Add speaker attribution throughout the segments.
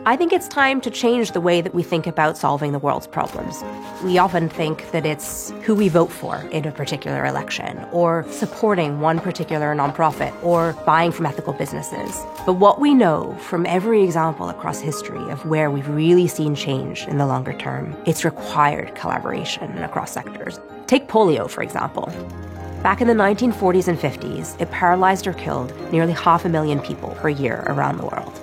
Speaker 1: I think it's time to change the way that we think about solving the world's problems. We often think that it's who we vote for in a particular election, or supporting one particular nonprofit, or buying from ethical businesses. But what we know from every example across history of where we've really seen change in the longer term, it's required collaboration across sectors. Take polio, for example. Back in the 1940s and 50s, it paralyzed or killed nearly 500,000 people per year around the world.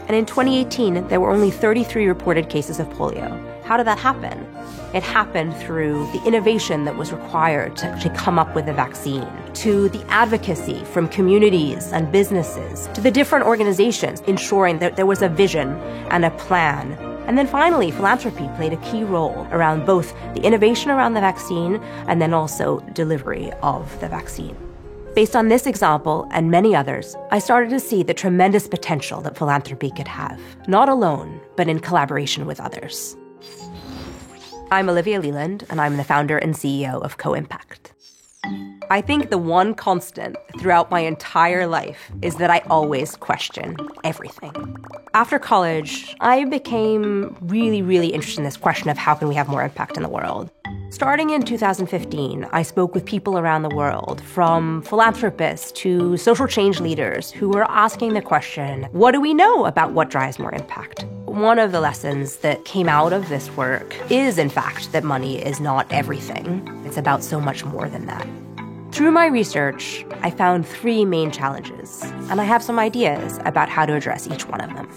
Speaker 1: And in 2018, there were only 33 reported cases of polio. How did that happen? It happened through the innovation that was required to actually come up with a vaccine, to the advocacy from communities and businesses, to the different organizations ensuring that there was a vision and a plan. And then finally, philanthropy played a key role around both the innovation around the vaccine and then also delivery of the vaccine. Based on this example and many others, I started to see the tremendous potential that philanthropy could have, not alone, but in collaboration with others. I'm Olivia Leland, and I'm the founder and CEO of Co-Impact. I think the one constant throughout my entire life is that I always question everything. After college, I became really interested in this question of how can we have more impact in the world. Starting in 2015, I spoke with people around the world, from philanthropists to social change leaders, who were asking the question, what do we know about what drives more impact? One of the lessons that came out of this work is, in fact, that money is not everything. It's about so much more than that. Through my research, I found 3 main challenges, and I have some ideas about how to address each one of them.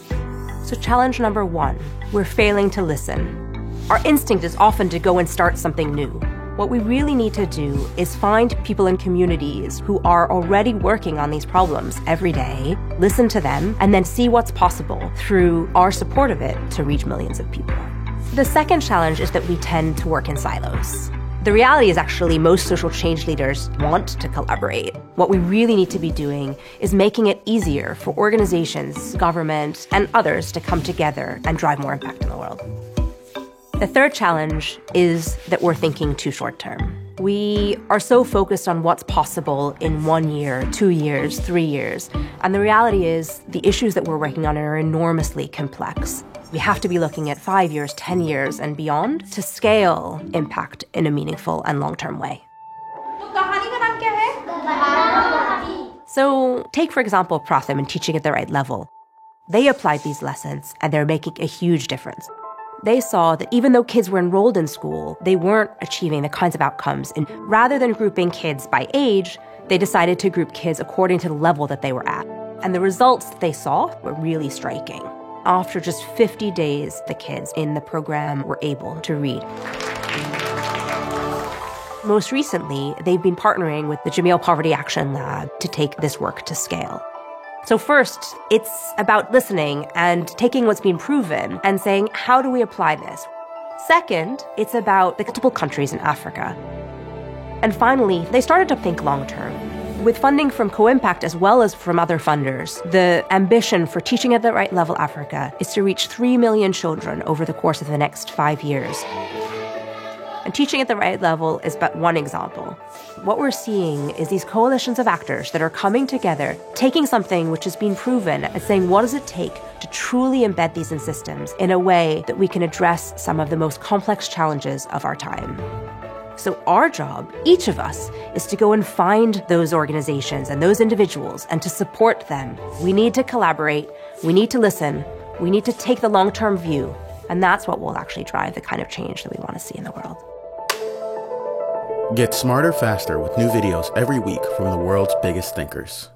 Speaker 1: So challenge number 1, we're failing to listen. Our instinct is often to go and start something new. What we really need to do is find people in communities who are already working on these problems every day, listen to them, and then see what's possible through our support of it to reach millions of people. The second challenge is that we tend to work in silos. The reality is actually most social change leaders want to collaborate. What we really need to be doing is making it easier for organizations, government, and others to come together and drive more impact in the world. The third challenge is that we're thinking too short-term. We are so focused on what's possible in 1 year, 2 years, 3 years. And the reality is the issues that we're working on are enormously complex. We have to be looking at 5 years, 10 years, and beyond to scale impact in a meaningful and long-term way. So take, for example, Pratham and Teaching at the Right Level. They applied these lessons, and they're making a huge difference. They saw that even though kids were enrolled in school, they weren't achieving the kinds of outcomes. And rather than grouping kids by age, they decided to group kids according to the level that they were at. And the results that they saw were really striking. After just 50 days, the kids in the program were able to read. Most recently, they've been partnering with the Jameel Poverty Action Lab to take this work to scale. So first, it's about listening and taking what's been proven and saying, how do we apply this? Second, it's about the multiple countries in Africa. And finally, they started to think long-term. With funding from Co-Impact as well as from other funders, the ambition for Teaching at the Right Level Africa is to reach 3 million children over the course of the next 5 years. And Teaching at the Right Level is but one example. What we're seeing is these coalitions of actors that are coming together, taking something which has been proven and saying, what does it take to truly embed these in systems in a way that we can address some of the most complex challenges of our time? So our job, each of us, is to go and find those organizations and those individuals and to support them. We need to collaborate. We need to listen. We need to take the long-term view. And that's what will actually drive the kind of change that we want to see in the world.
Speaker 2: Get smarter faster with new videos every week from the world's biggest thinkers.